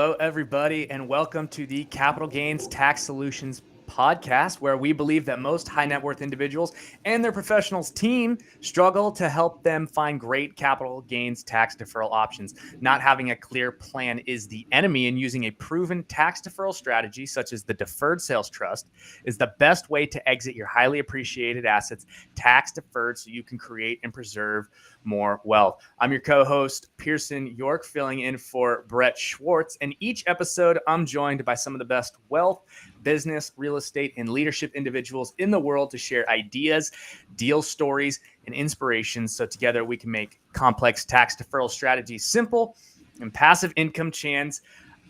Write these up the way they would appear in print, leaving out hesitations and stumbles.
Hello, everybody, and welcome to the Capital Gains Tax Solutions podcast, where we believe that most high net worth individuals and their professionals team struggle to help them find great capital gains tax deferral options. Not having a clear plan is the enemy, and using a proven tax deferral strategy, such as the Deferred Sales Trust, is the best way to exit your highly appreciated assets tax deferred so you can create and preserve more wealth. I'm your co-host, Pearson York, filling in for Brett Swarts. And each episode, I'm joined by some of the best wealth, business, real estate, and leadership individuals in the world to share ideas, deal stories, and inspirations so together we can make complex tax deferral strategies simple and passive income chance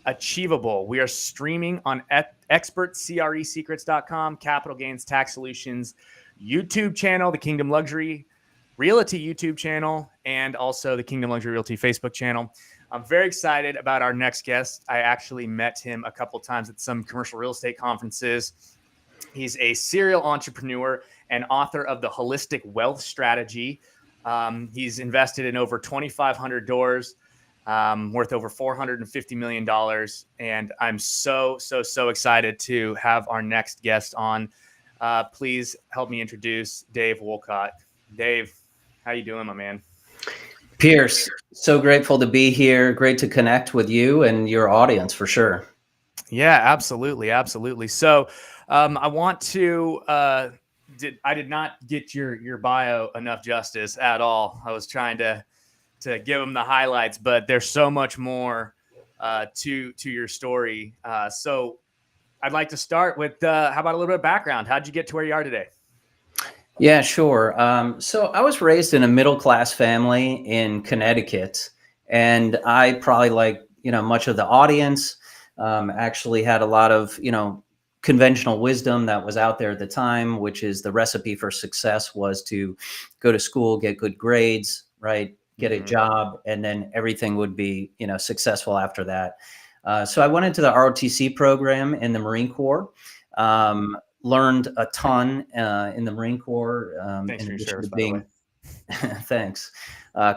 achievable. We are streaming on expertcresecrets.com, Capital Gains Tax Solutions YouTube channel, the Kingdom Luxury Realty YouTube channel, and also the Kingdom Luxury Realty Facebook channel. I'm very excited about our next guest. I actually met him a couple of times at some commercial real estate conferences. He's a serial entrepreneur and author of The Holistic Wealth Strategy. He's invested in over 2,500 doors, worth over $450 million. And I'm so excited to have our next guest on. Please help me introduce Dave Wolcott. Dave, how you doing, my man? Pierce, so grateful to be here. Great to connect with you and your audience for sure. Yeah, absolutely. So I want to, I did not get your bio enough justice at all. I was trying to give them the highlights, but there's so much more to your story. So I'd like to start with, how about a little bit of background? How'd you get to where you are today? Yeah, sure. So I was raised in a middle-class family in Connecticut, and I probably, like, much of the audience, actually had a lot of, conventional wisdom that was out there at the time, which is the recipe for success was to go to school, get good grades, right? Get a job, and then everything would be, successful after that. So I went into the ROTC program in the Marine Corps. Learned a ton in the Marine Corps. Thanks for your service, by the way. Thanks.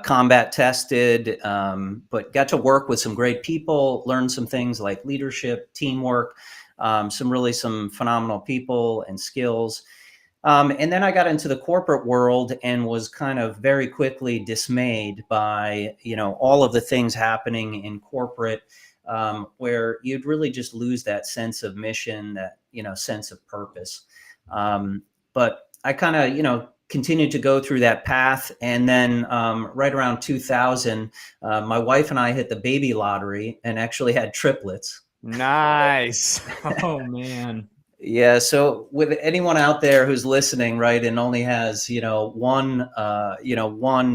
Combat tested, but got to work with some great people, learned some things like leadership, teamwork, some phenomenal people and skills. And then I got into the corporate world and was kind of very quickly dismayed by, all of the things happening in corporate, where you'd really just lose that sense of mission, that, sense of purpose. But I kind of, continued to go through that path. And then right around 2000, my wife and I hit the baby lottery and actually had triplets. Nice. Oh, man. Yeah. So with anyone out there who's listening, right, and only has, one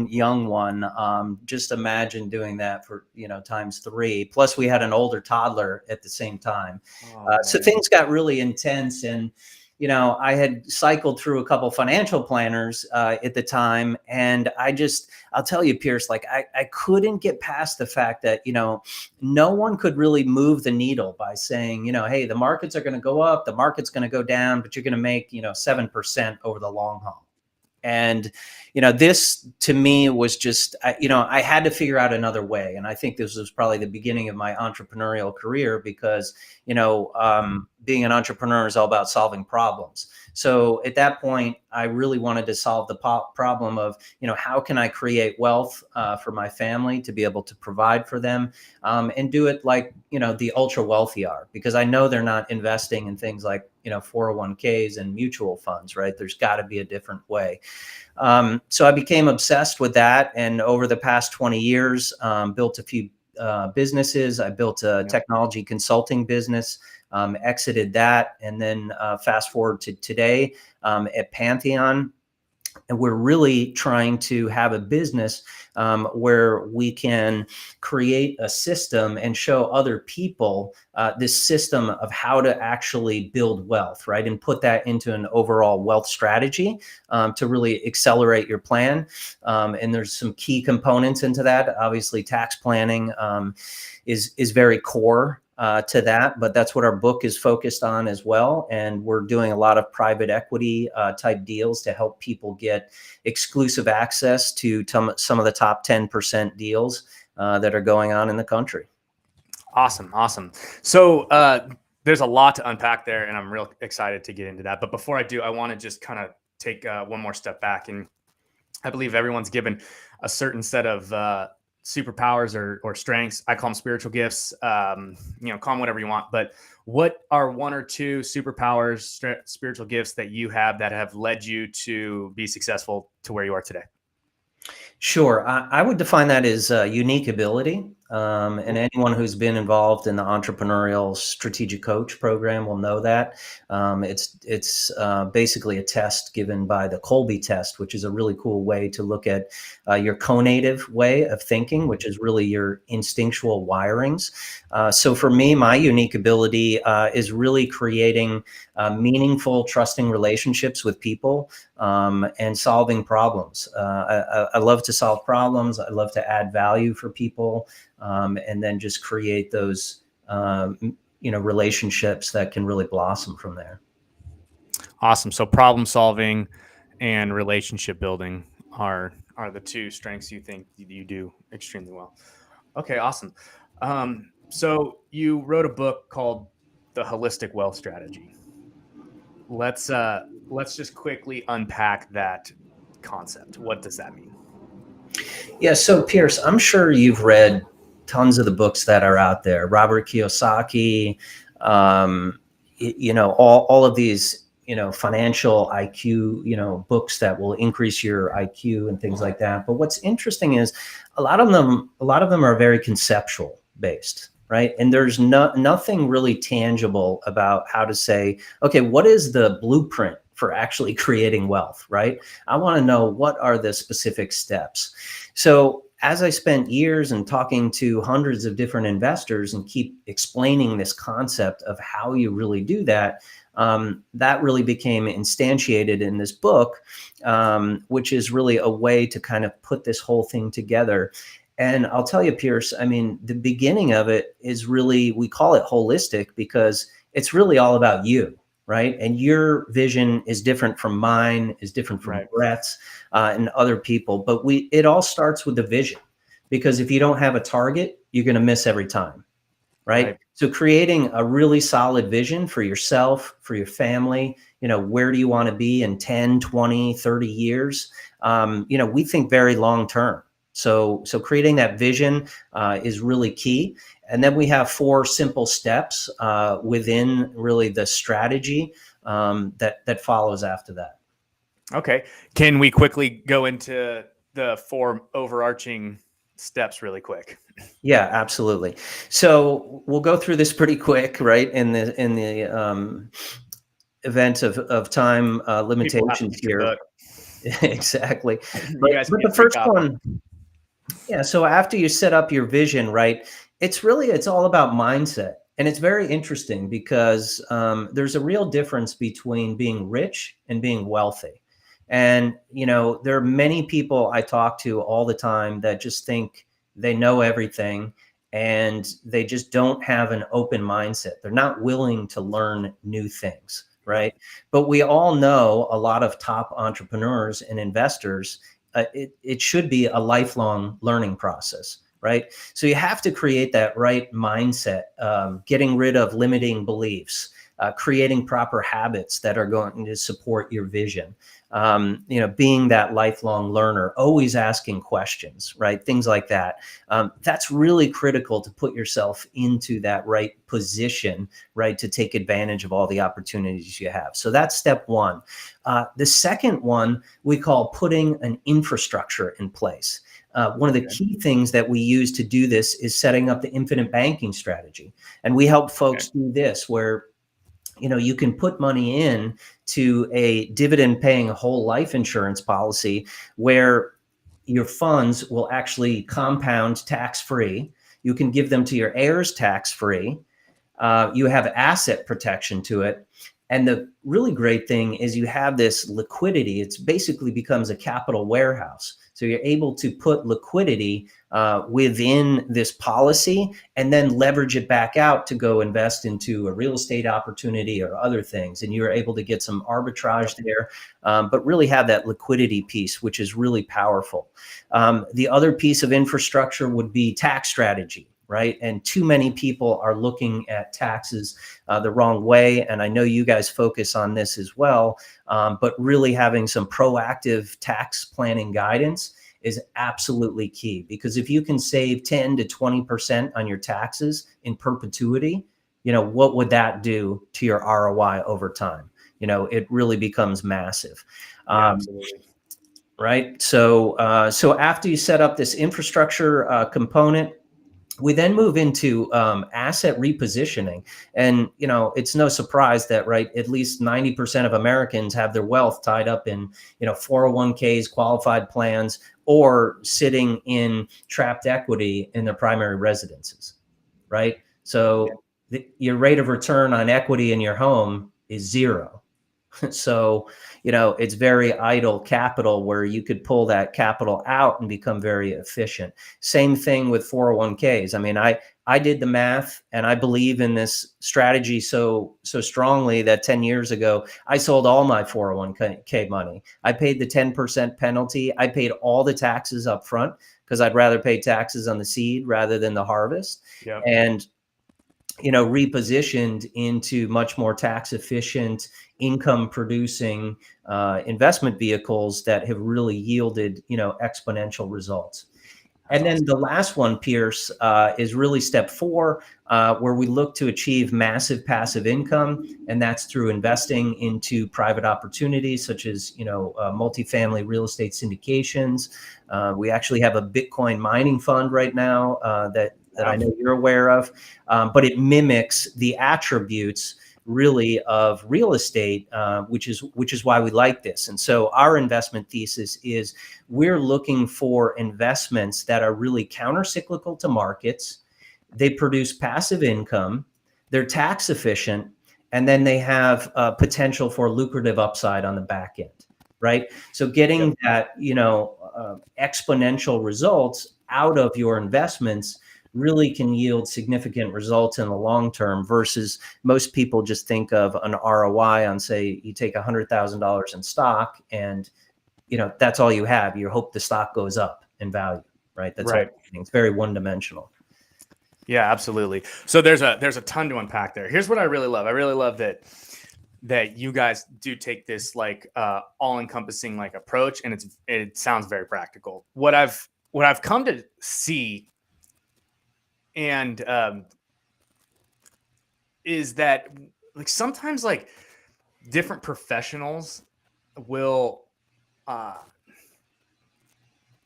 young one, just imagine doing that for, times three. Plus we had an older toddler at the same time. So things got really intense. And, I had cycled through a couple financial planners at the time. And I'll tell you, Pierce, like I couldn't get past the fact that, no one could really move the needle by saying, hey, the markets are going to go up, the market's going to go down, but you're going to make, 7% over the long haul. And, this to me was just, I had to figure out another way. And I think this was probably the beginning of my entrepreneurial career because, being an entrepreneur is all about solving problems. So at that point, I really wanted to solve the problem of, how can I create wealth for my family to be able to provide for them and do it like, the ultra wealthy are, because I know they're not investing in things like, 401ks and mutual funds, right? There's got to be a different way. So I became obsessed with that. And over the past 20 years, built a few businesses. I built a technology consulting business, exited that. And then fast forward to today at Pantheon. And we're really trying to have a business where we can create a system and show other people this system of how to actually build wealth, right? And put that into an overall wealth strategy to really accelerate your plan. And there's some key components into that. Obviously, tax planning is very core to that, but that's what our book is focused on as well. And we're doing a lot of private equity type deals to help people get exclusive access to some of the top 10% deals that are going on in the country. Awesome. So there's a lot to unpack there, and I'm real excited to get into that. But before I do, I want to just kind of take one more step back. And I believe everyone's given a certain set of superpowers or strengths. I call them spiritual gifts. Call them whatever you want. But what are one or two superpowers, spiritual gifts that you have that have led you to be successful to where you are today? Sure. I would define that as unique ability. And anyone who's been involved in the entrepreneurial strategic coach program will know that. It's basically a test given by the Colby test, which is a really cool way to look at your conative way of thinking, which is really your instinctual wirings. So for me, my unique ability is really creating meaningful, trusting relationships with people and solving problems. I love to solve problems. I love to add value for people. And then just create those, relationships that can really blossom from there. Awesome. So problem solving and relationship building are the two strengths you think you do extremely well. Okay, awesome. So you wrote a book called The Holistic Wealth Strategy. Let's just quickly unpack that concept. What does that mean? Yeah. So Pierce, I'm sure you've read tons of the books that are out there. Robert Kiyosaki, all of these, financial IQ, books that will increase your IQ and things like that. But what's interesting is a lot of them are very conceptual based, right? And there's nothing really tangible about how to say, okay, what is the blueprint for actually creating wealth, right? I want to know what are the specific steps. So as I spent years and talking to hundreds of different investors and keep explaining this concept of how you really do that, that really became instantiated in this book, which is really a way to kind of put this whole thing together. And I'll tell you, Pierce, I mean, the beginning of it is really, we call it holistic because it's really all about you, right? And your vision is different from mine, is different from Brett's and other people. But it all starts with the vision, because if you don't have a target, you're going to miss every time, right? So creating a really solid vision for yourself, for your family, where do you want to be in 10, 20, 30 years? We think very long term. So creating that vision is really key. And then we have 4 simple steps within really the strategy that follows after that. Okay. Can we quickly go into the 4 overarching steps really quick? Yeah, absolutely. So we'll go through this pretty quick, right? In the event of time limitations here. Exactly. But the first one. Yeah. So after you set up your vision, right, it's all about mindset. And it's very interesting because there's a real difference between being rich and being wealthy. And, there are many people I talk to all the time that just think they know everything and they just don't have an open mindset. They're not willing to learn new things, right? But we all know a lot of top entrepreneurs and investors. It should be a lifelong learning process, right? So you have to create that right mindset, getting rid of limiting beliefs, creating proper habits that are going to support your vision, being that lifelong learner, always asking questions, right? Things like that. That's really critical to put yourself into that right position, right? To take advantage of all the opportunities you have. So that's step 1. The second one we call putting an infrastructure in place. One of the key things that we use to do this is setting up the infinite banking strategy. And we help folks do this where you can put money in to a dividend paying whole life insurance policy where your funds will actually compound tax free. You can give them to your heirs tax free. You have asset protection to it. And the really great thing is you have this liquidity. It's basically becomes a capital warehouse. So you're able to put liquidity within this policy and then leverage it back out to go invest into a real estate opportunity or other things. And you're able to get some arbitrage there, but really have that liquidity piece, which is really powerful. The other piece of infrastructure would be tax strategy. right? And too many people are looking at taxes the wrong way. And I know you guys focus on this as well, but really having some proactive tax planning guidance is absolutely key, because if you can save 10 to 20% on your taxes in perpetuity, what would that do to your ROI over time? It really becomes massive. Yeah, absolutely. Right. So after you set up this infrastructure component, we then move into asset repositioning. And, it's no surprise that, right, at least 90% of Americans have their wealth tied up in, 401ks, qualified plans, or sitting in trapped equity in their primary residences, right? So your rate of return on equity in your home is zero. So, it's very idle capital where you could pull that capital out and become very efficient. Same thing with 401ks. I mean, I did the math, and I believe in this strategy so strongly that 10 years ago, I sold all my 401k money. I paid the 10% penalty. I paid all the taxes up front because I'd rather pay taxes on the seed rather than the harvest. Yep. And repositioned into much more tax efficient, income producing investment vehicles that have really yielded, exponential results. That's And then awesome. the last one, Pierce, is really step 4, where we look to achieve massive passive income, and that's through investing into private opportunities such as, multifamily real estate syndications. We actually have a Bitcoin mining fund right now that I know you're aware of, but it mimics the attributes really of real estate, which is why we like this. And so our investment thesis is we're looking for investments that are really counter-cyclical to markets. They produce passive income, they're tax efficient, and then they have potential for lucrative upside on the back end, right? So getting that, exponential results out of your investments really can yield significant results in the long term, versus most people just think of an ROI on, say, you take $100,000 in stock and, that's all you have. You hope the stock goes up in value, right? That's right. all. It's very one-dimensional. Yeah, absolutely. So there's a ton to unpack there. Here's what I really love. I really love that you guys do take this like all-encompassing like approach, and it sounds very practical. What I've come to see and is that like sometimes like different professionals will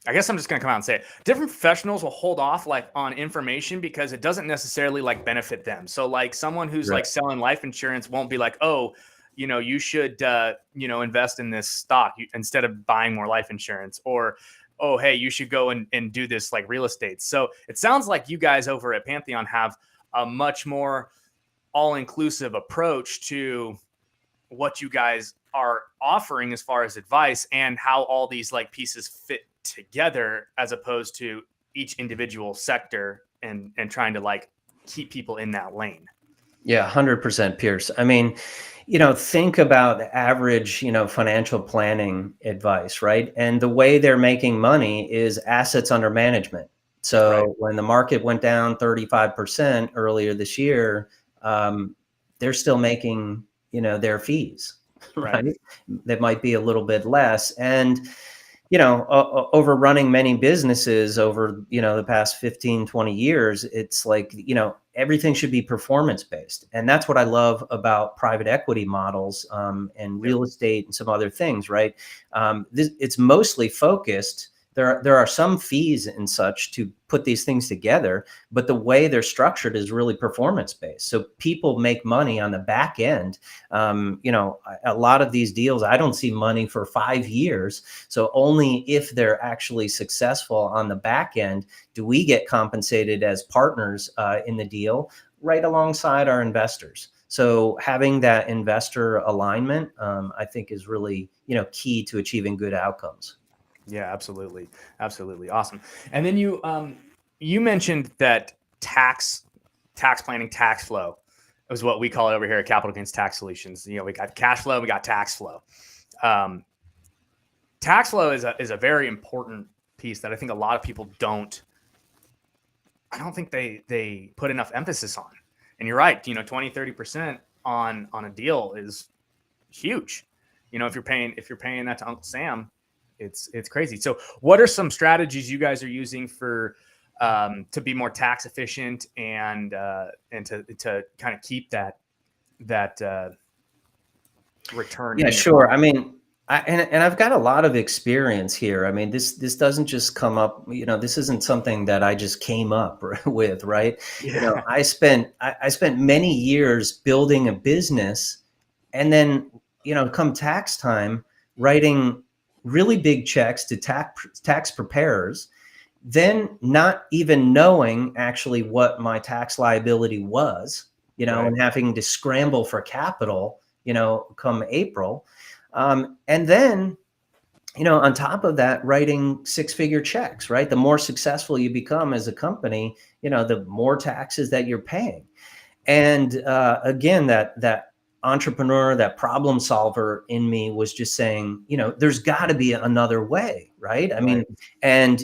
I guess I'm just going to come out and say it. Different professionals will hold off like on information because it doesn't necessarily like benefit them. So like someone who's like selling life insurance won't be like, oh, you should, invest in this stock instead of buying more life insurance, or, oh, hey, you should go and do this like real estate. So it sounds like you guys over at Pantheon have a much more all-inclusive approach to what you guys are offering as far as advice and how all these like pieces fit together, as opposed to each individual sector and trying to like keep people in that lane. Yeah, 100%, Pierce. I mean, think about the average, financial planning advice, right? And the way they're making money is assets under management. So when the market went down 35% earlier this year, they're still making, their fees, right? That might be a little bit less. And, over running many businesses over, the past 15, 20 years, it's like, everything should be performance based. And that's what I love about private equity models and real estate and some other things, right? It's mostly focused. There are some fees and such to put these things together, but the way they're structured is really performance based. So people make money on the back end. A lot of these deals, I don't see money for 5 years. So only if they're actually successful on the back end do we get compensated as partners in the deal, right alongside our investors. So having that investor alignment, I think, is really key to achieving good outcomes. Yeah, absolutely. Absolutely. Awesome. And then you mentioned that tax planning, tax flow is what we call it over here at Capital Gains Tax Solutions. We got cash flow, we got tax flow. Tax flow is a very important piece that I think a lot of people don't I don't think they put enough emphasis on. And you're right, 20-30% on a deal is huge. If you're paying that to Uncle Sam, it's crazy. So what are some strategies you guys are using for to be more tax efficient and to kind of keep that return? Yeah, sure. I mean, and I've got a lot of experience here. I mean, this doesn't just come up, this isn't something that I just came up with, right? Yeah. I spent many years building a business, and then, come tax time, writing really big checks to tax preparers, then not even knowing actually what my tax liability was, Right. and having to scramble for capital, come April. And then, on top of that, writing 6-figure checks, right? The more successful you become as a company, the more taxes that you're paying. And again, that entrepreneur, that problem solver in me was just saying, there's got to be another way, right? I mean, and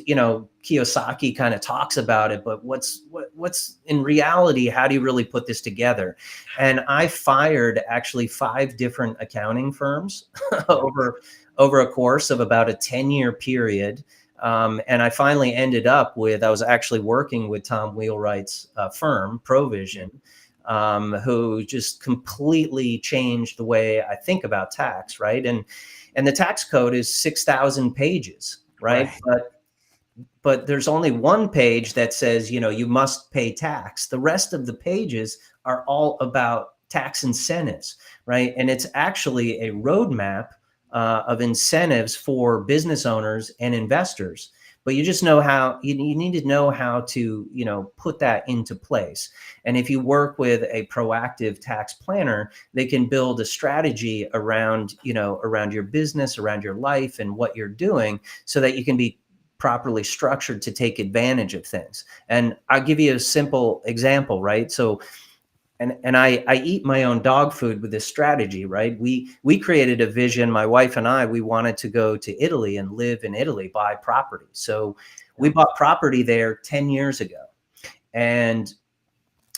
Kiyosaki kind of talks about it, but what's in reality? How do you really put this together? And I fired actually 5 different accounting firms over a course of about a 10-year period. And I finally ended up with, I was actually working with Tom Wheelwright's firm, Provision, who just completely changed the way I think about tax, right? And the tax code is 6,000 pages, right? But there's only one page that says, you must pay tax. The rest of the pages are all about tax incentives, right? And it's actually a roadmap of incentives for business owners and investors. But you just know how you need to know how to, put that into place. And if you work with a proactive tax planner, they can build a strategy around, around your business, around your life and what you're doing, so that you can be properly structured to take advantage of things. And I'll give you a simple example, right? So, and I eat my own dog food with this strategy, right? We created a vision, my wife and I, we wanted to go to Italy and live in Italy, buy property. So we bought property there 10 years ago, and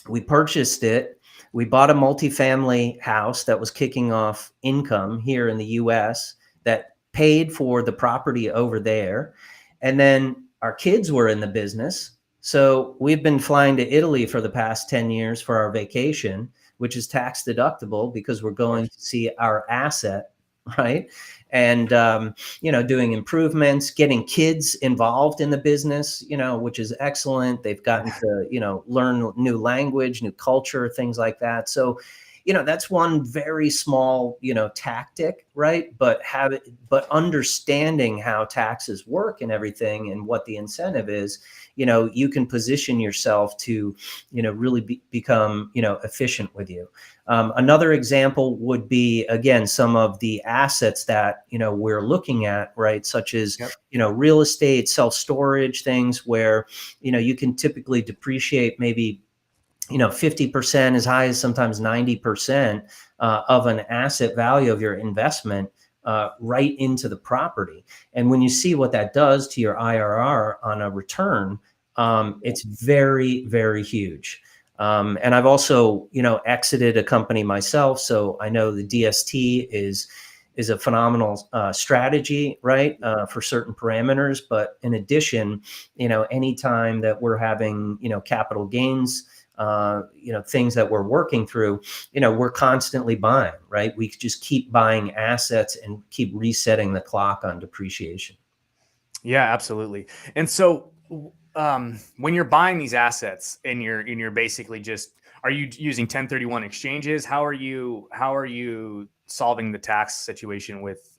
we purchased it. We bought a multifamily house that was kicking off income here in the US that paid for the property over there. And then our kids were in the business. So we've been flying to Italy for the past 10 years for our vacation, which is tax deductible because we're going to see our asset, right? And, doing improvements, getting kids involved in the business, which is excellent. They've gotten to, learn new language, new culture, things like that. So, that's one very small, tactic, right? But understanding how taxes work and everything and what the incentive is, you can position yourself to, really become, efficient with you. Another example would be, again, some of the assets that, we're looking at, right? Such as, real estate, self-storage, things where, you can typically depreciate maybe 50%, as high as sometimes 90% of an asset value of your investment right into the property. And when you see what that does to your IRR on a return, it's very, very huge. And I've also, exited a company myself. So I know the DST is a phenomenal strategy, right, for certain parameters. But in addition, anytime that we're having, capital gains, things that we're working through, we're constantly buying, right? We just keep buying assets and keep resetting the clock on depreciation. Yeah, absolutely. And so when you're buying these assets and you're basically are you using 1031 exchanges? How are you solving the tax situation with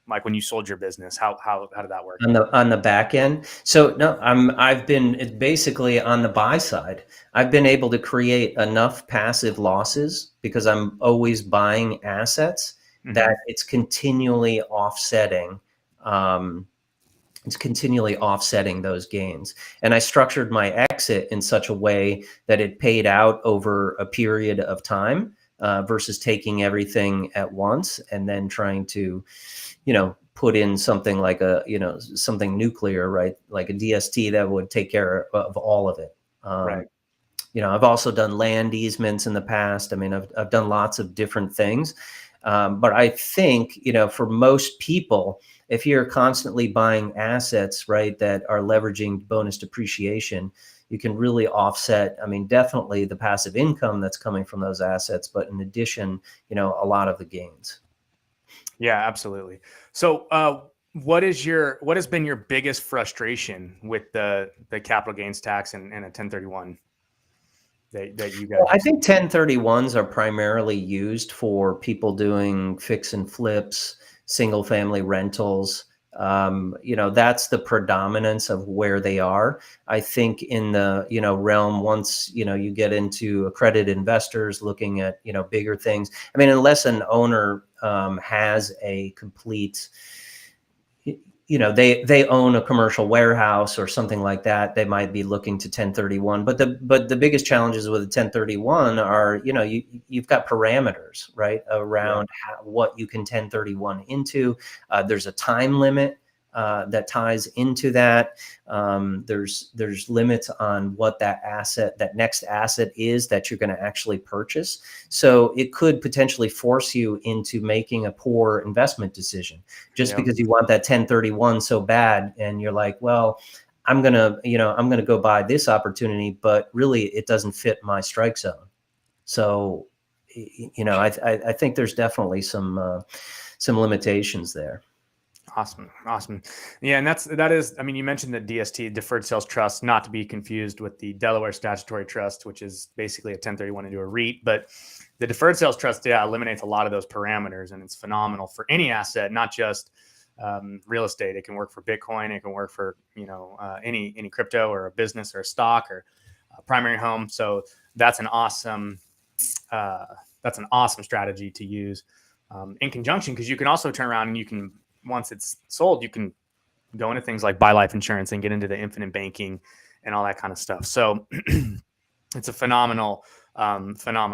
like when you sold your business? How did that work? On the back end. So no, it's basically on the buy side. I've been able to create enough passive losses because I'm always buying assets that it's continually offsetting. It's continually offsetting those gains. And I structured my exit in such a way that it paid out over a period of time versus taking everything at once and then trying to, put in something like something nuclear, right? Like a DST that would take care of all of it. Right. I've also done land easements in the past. I mean, I've done lots of different things. But I think, for most people, if you're constantly buying assets, right, that are leveraging bonus depreciation, you can really offset, definitely the passive income that's coming from those assets, but in addition, a lot of the gains. Yeah, absolutely. So, what has been your biggest frustration with the capital gains tax and a 1031 that you guys? Well, I think 1031s are primarily used for people doing fix and flips, single family rentals. That's the predominance of where they are. I think in the, realm, once, you get into accredited investors looking at, bigger things. I mean, unless an owner has a complete, they own a commercial warehouse or something like that, they might be looking to 1031. But the biggest challenges with a 1031 are, you've got parameters, right, around what you can 1031 into. There's a time limit that ties into that. There's limits on what that next asset is that you're going to actually purchase. So it could potentially force you into making a poor investment decision just because you want that 1031 so bad. And you're like, well, I'm going to go buy this opportunity, but really it doesn't fit my strike zone. So, I think there's definitely some limitations there. Awesome. Yeah, and that is, you mentioned the DST, Deferred Sales Trust, not to be confused with the Delaware Statutory Trust, which is basically a 1031 into a REIT. But the Deferred Sales Trust, eliminates a lot of those parameters, and it's phenomenal for any asset, not just real estate. It can work for Bitcoin. It can work for any crypto or a business or a stock or a primary home. So that's an awesome strategy to use in conjunction, because you can also turn around and you can, once it's sold, you can go into things like buy life insurance and get into the infinite banking and all that kind of stuff. So it's a phenomenal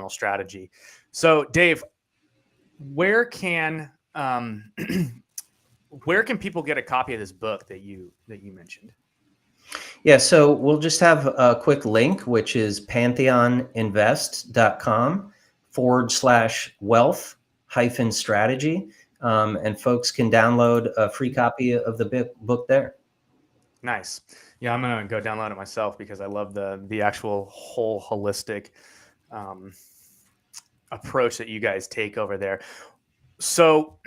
strategy. So Dave, where can people get a copy of this book that you mentioned? Yeah, so we'll just have a quick link, which is pantheoninvest.com/wealth-strategy. And folks can download a free copy of the book there. Nice. Yeah, I'm going to go download it myself because I love the actual whole holistic approach that you guys take over there. So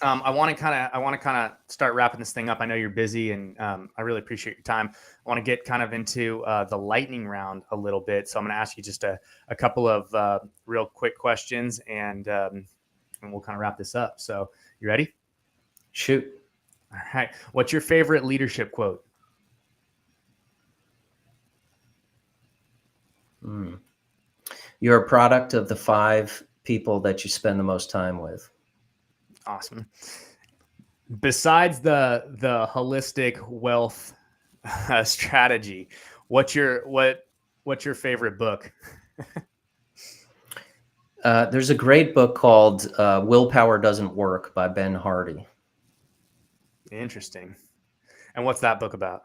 I want to kind of start wrapping this thing up. I know you're busy, and I really appreciate your time. I want to get kind of into the lightning round a little bit. So I'm going to ask you just a couple of real quick questions, and we'll kind of wrap this up. So you ready? Shoot. All right. What's your favorite leadership quote? You're a product of the 5 people that you spend the most time with. Awesome. Besides the holistic wealth strategy, what's your favorite book? There's a great book called Willpower Doesn't Work by Ben Hardy. Interesting. And what's that book about?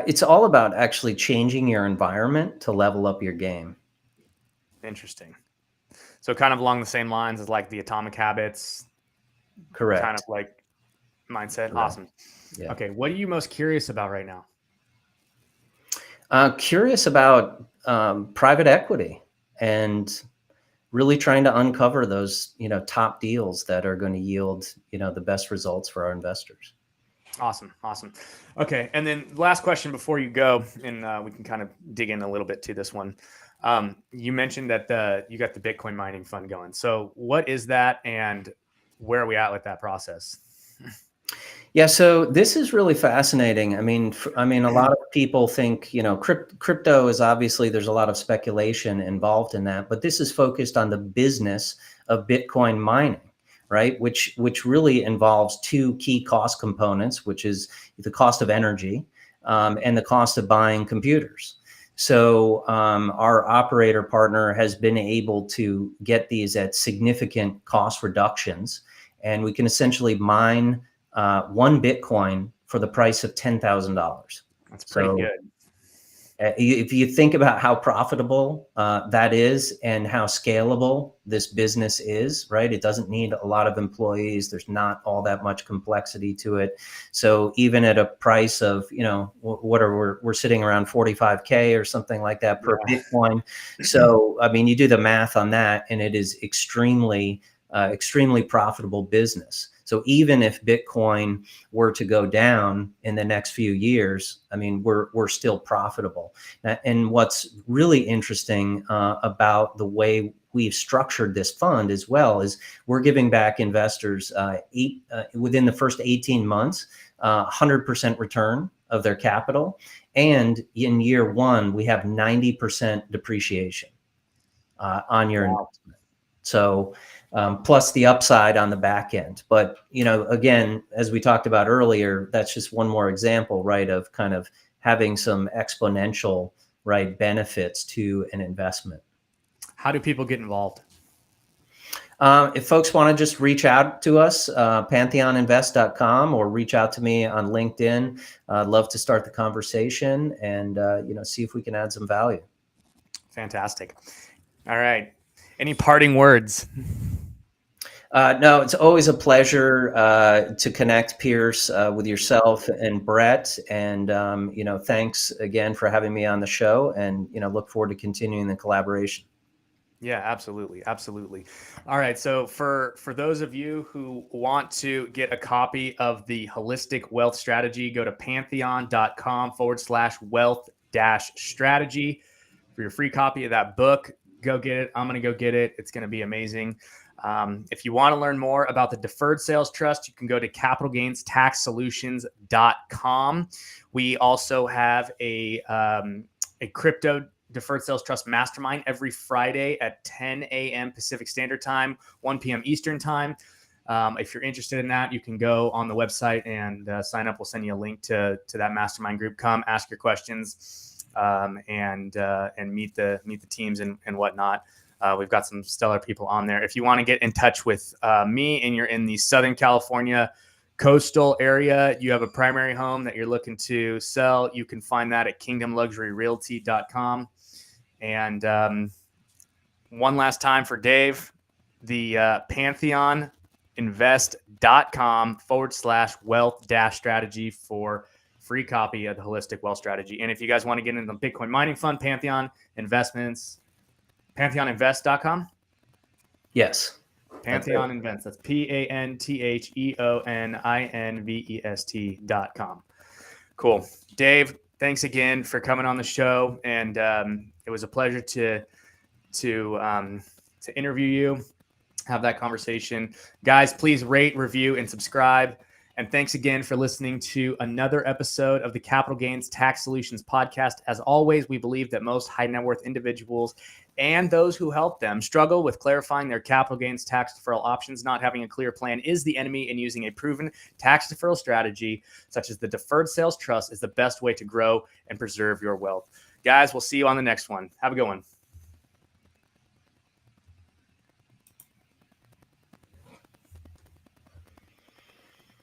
It's all about actually changing your environment to level up your game. Interesting. So kind of along the same lines as like the Atomic Habits. Correct. Kind of like mindset. Correct. Awesome. Yeah. Okay. What are you most curious about right now? Curious about private equity and really trying to uncover those, top deals that are going to yield, the best results for our investors. Awesome. Okay. And then last question before you go, and we can kind of dig in a little bit to this one. You mentioned that you got the Bitcoin mining fund going. So what is that, and where are we at with that process? Yeah, so this is really fascinating. I mean, a lot of people think, crypto is obviously, there's a lot of speculation involved in that, but this is focused on the business of Bitcoin mining, right? Which really involves 2 key cost components, which is the cost of energy and the cost of buying computers. So our operator partner has been able to get these at significant cost reductions, and we can essentially mine 1 Bitcoin for the price of $10,000. That's pretty good. If you think about how profitable that is and how scalable this business is, right? It doesn't need a lot of employees. There's not all that much complexity to it. So even at a price of, we're sitting around 45K or something like that per Bitcoin. So, I mean, you do the math on that and it is extremely profitable business. So even if Bitcoin were to go down in the next few years, I mean, we're still profitable. And what's really interesting about the way we've structured this fund as well is we're giving back investors within the first 18 months, 100% return of their capital. And in year one, we have 90% depreciation on your investment. So plus the upside on the back end. But, again, as we talked about earlier, that's just one more example, right, of kind of having some exponential, right, benefits to an investment. How do people get involved? If folks want to just reach out to us, pantheoninvest.com, or reach out to me on LinkedIn, I'd love to start the conversation and, see if we can add some value. Fantastic. All right. Any parting words? No, it's always a pleasure to connect, Pierce, with yourself and Brett. And, thanks again for having me on the show, and, look forward to continuing the collaboration. Yeah, absolutely. Absolutely. All right. So for those of you who want to get a copy of the Holistic Wealth Strategy, go to pantheon.com/wealth-strategy for your free copy of that book. Go get it. I'm going to go get it. It's going to be amazing. If you want to learn more about the Deferred Sales Trust, you can go to capitalgainstaxsolutions.com. We also have a crypto Deferred Sales Trust Mastermind every Friday at 10 a.m. Pacific Standard Time, 1 p.m. Eastern Time. If you're interested in that, you can go on the website and sign up. We'll send you a link to that mastermind group. Come ask your questions and meet the teams and whatnot. We've got some stellar people on there. If you want to get in touch with me and you're in the Southern California coastal area, you have a primary home that you're looking to sell, you can find that at kingdomluxuryrealty.com. And one last time for Dave, the pantheoninvest.com/wealth-strategy for free copy of the Holistic Wealth Strategy. And if you guys want to get into the Bitcoin mining fund, Pantheon Investments, pantheoninvest.com? Yes. Pantheon Invest. That's pantheoninvest.com. Cool. Dave, thanks again for coming on the show. And it was a pleasure to interview you, have that conversation. Guys, please rate, review, and subscribe. And thanks again for listening to another episode of the Capital Gains Tax Solutions podcast. As always, we believe that most high net worth individuals and those who help them struggle with clarifying their capital gains tax deferral options. Not having a clear plan is the enemy, and using a proven tax deferral strategy such as the Deferred Sales Trust is the best way to grow and preserve your wealth. Guys, we'll see you on the next one. Have a good one.